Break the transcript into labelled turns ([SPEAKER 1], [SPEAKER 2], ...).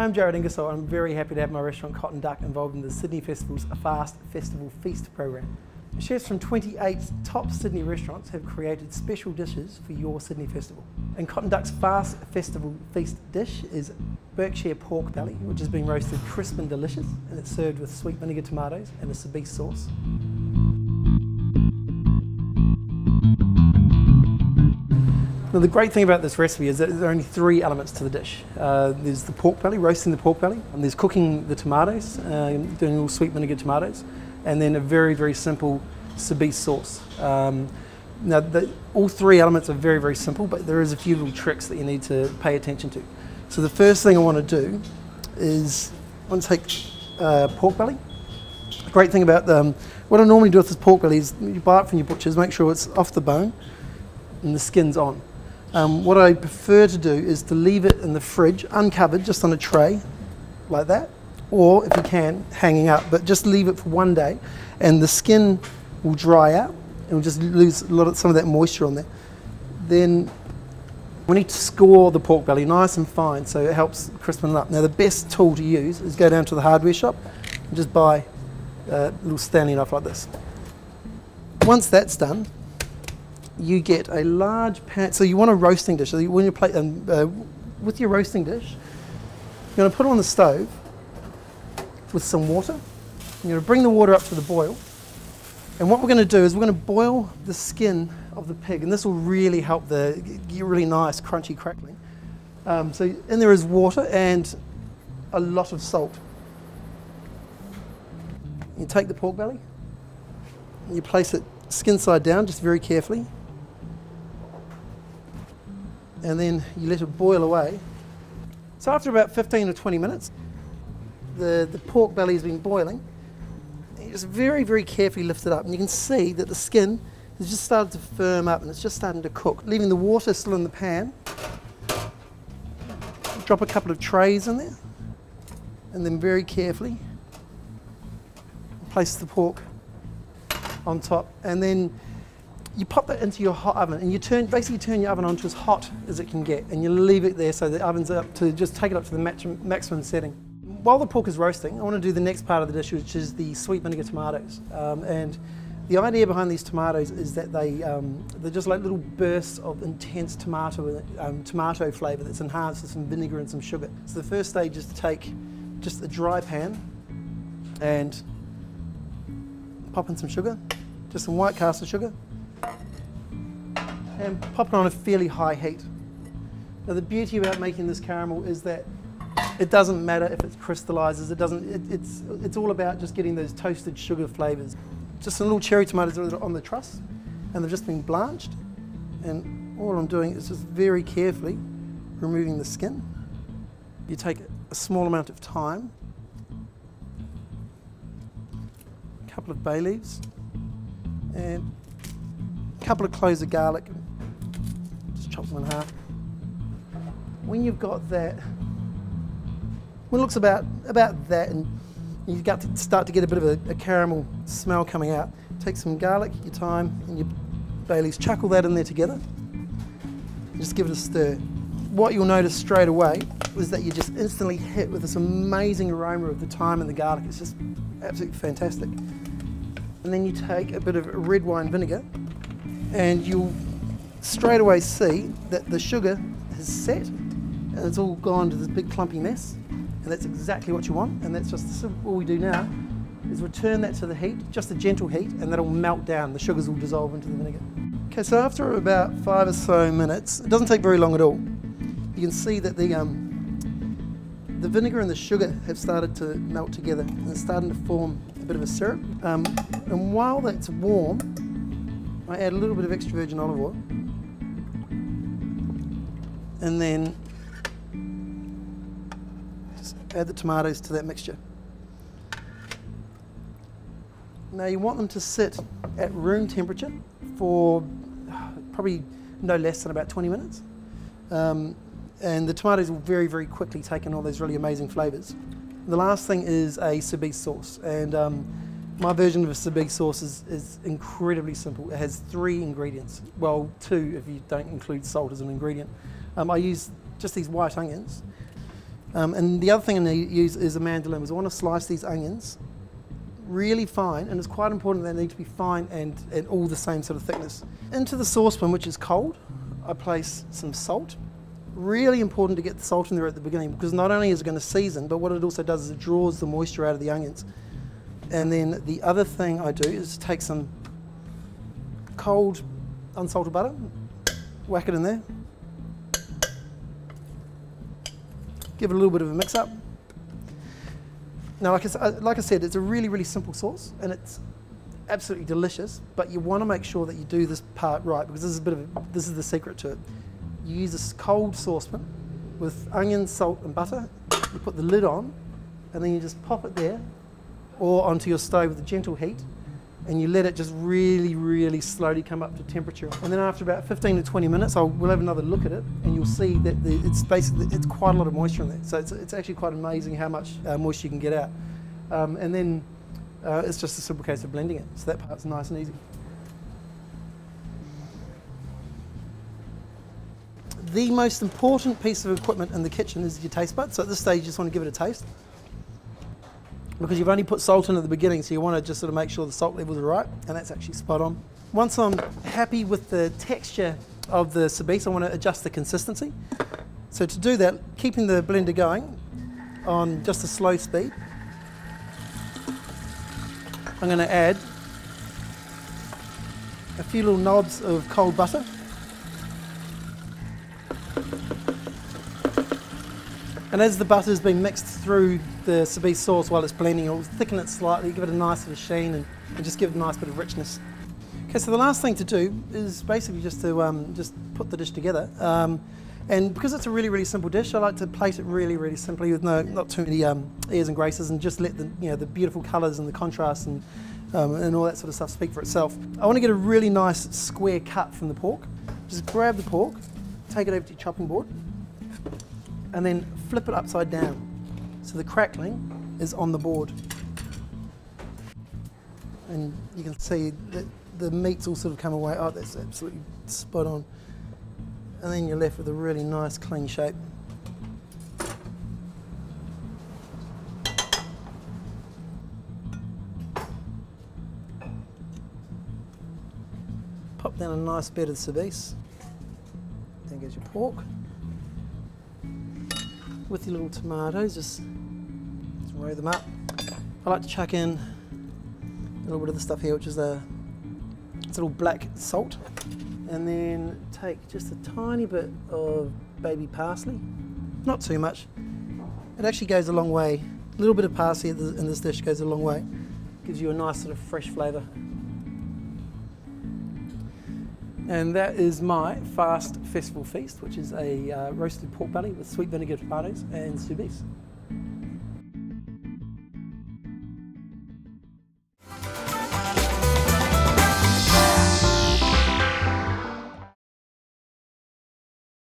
[SPEAKER 1] Hi, I'm Jared Ingersoll. I'm very happy to have my restaurant Cotton Duck involved in the Sydney Festival's Fast Festival Feast program. Chefs from 28 top Sydney restaurants have created special dishes for your Sydney Festival. And Cotton Duck's Fast Festival Feast dish is Berkshire Pork Belly, which has been roasted crisp and delicious, and it's served with sweet vinegar tomatoes and a soubise sauce. Now, the great thing about this recipe is that there are only 3 elements to the dish. There's the pork belly, roasting the pork belly, and there's cooking the tomatoes, doing all sweet vinegar tomatoes, and then a very, very simple soubise sauce. Now, all 3 elements are very, very simple, but there is a few little tricks that you need to pay attention to. So the first thing I want to do is I want to take pork belly. The great thing about what I normally do with this pork belly is you buy it from your butchers, make sure it's off the bone and the skin's on. What I prefer to do is to leave it in the fridge, uncovered, just on a tray, like that, or if you can, hanging up, but just leave it for 1 day, and the skin will dry out, and we'll just lose some of that moisture on there. Then we need to score the pork belly nice and fine, so it helps crispen it up. Now, the best tool to use is go down to the hardware shop and just buy a little Stanley knife like this. Once that's done, you get a large pan. So you want a roasting dish. So when you plate with your roasting dish, you're going to put it on the stove with some water. You're going to bring the water up to the boil, and what we're going to do is we're going to boil the skin of the pig, and this will really help get really nice, crunchy, crackling. So in there is water and a lot of salt. You take the pork belly, and you place it skin side down, just very carefully. And then you let it boil away. So after about 15 or 20 minutes, the pork belly has been boiling. You just very, very carefully lift it up, and you can see that the skin has just started to firm up and it's just starting to cook, leaving the water still in the pan. Drop a couple of trays in there, and then very carefully place the pork on top, and then you pop that into your hot oven, and you basically turn your oven on to as hot as it can get, and you leave it there so the oven's up to just take it up to the maximum setting. While the pork is roasting, I want to do the next part of the dish, which is the sweet vinegar tomatoes. And the idea behind these tomatoes is that they're just like little bursts of intense tomato flavour that's enhanced with some vinegar and some sugar. So the first stage is to take just a dry pan and pop in some sugar, just some white caster sugar, and pop it on a fairly high heat. Now, the beauty about making this caramel is that it doesn't matter if it crystallizes. It's all about just getting those toasted sugar flavors. Just some little cherry tomatoes that are on the truss, and they've just been blanched. And all I'm doing is just very carefully removing the skin. You take a small amount of thyme, a couple of bay leaves, and a couple of cloves of garlic. Just chop them in half. When you've got that, when it looks about that, and you've got to start to get a bit of a caramel smell coming out, take some garlic, your thyme, and your bay leaves, chuck all that in there together, and just give it a stir. What you'll notice straight away is that you're just instantly hit with this amazing aroma of the thyme and the garlic. It's just absolutely fantastic. And then you take a bit of red wine vinegar, and you'll straight away see that the sugar has set and it's all gone to this big clumpy mess, and that's exactly what you want. And that's just all we do now is return that to the heat, just a gentle heat, and that'll melt down. The sugars will dissolve into the vinegar. Okay, so after about 5 or so minutes, it doesn't take very long at all, you can see that the vinegar and the sugar have started to melt together, and it's starting to form a bit of a syrup. And while that's warm, I add a little bit of extra virgin olive oil, and then just add the tomatoes to that mixture. Now, you want them to sit at room temperature for probably no less than about 20 minutes. And the tomatoes will very, very quickly take in all those really amazing flavours. The last thing is a soubise sauce, and my version of a soubise sauce is incredibly simple. It has 3 ingredients, well, 2 if you don't include salt as an ingredient. I use just these white onions, And the other thing I need to use is a mandolin. I want to slice these onions really fine, and it's quite important they need to be fine and all the same sort of thickness. Into the saucepan, which is cold, I place some salt. Really important to get the salt in there at the beginning, because not only is it going to season, but what it also does is it draws the moisture out of the onions. And then the other thing I do is take some cold unsalted butter, whack it in there, give it a little bit of a mix up. Now, like I said, it's a really, really simple sauce, and it's absolutely delicious, but you want to make sure that you do this part right, because this is the secret to it. You use this cold saucepan with onions, salt and butter, you put the lid on, and then you just pop it there, or onto your stove with a gentle heat, and you let it just really, really slowly come up to temperature. And then after about 15 to 20 minutes, we'll have another look at it, and you'll see that it's quite a lot of moisture in there. So it's actually quite amazing how much moisture you can get out. And then it's just a simple case of blending it. So that part's nice and easy. The most important piece of equipment in the kitchen is your taste buds. So at this stage, you just want to give it a taste, because you've only put salt in at the beginning, so you want to just sort of make sure the salt levels are right, and that's actually spot on. Once I'm happy with the texture of the soubise, I want to adjust the consistency. So to do that, keeping the blender going on just a slow speed, I'm going to add a few little knobs of cold butter. And as the butter's been mixed through the soubise sauce while it's blending, it'll thicken it slightly, give it a nice sort of sheen, and just give it a nice bit of richness. Okay, so the last thing to do is basically just to just put the dish together. And because it's a really, really simple dish, I like to plate it really, really simply with not too many airs and graces, and just let the beautiful colours and the contrast and all that sort of stuff speak for itself. I want to get a really nice square cut from the pork. Just grab the pork, take it over to your chopping board, and then flip it upside down so the crackling is on the board. And you can see that the meat's all sort of come away. Oh, that's absolutely spot on. And then you're left with a really nice clean shape. Pop down a nice bed of soubise. Then goes your pork. With your little tomatoes, just roll them up. I like to chuck in a little bit of the stuff here, which is it's a little black salt, and then take just a tiny bit of baby parsley, not too much. It actually goes a long way. A little bit of parsley in this dish goes a long way. Gives you a nice sort of fresh flavour. And that is my fast festival feast, which is a roasted pork belly with sweet vinegar tomatoes and soubise.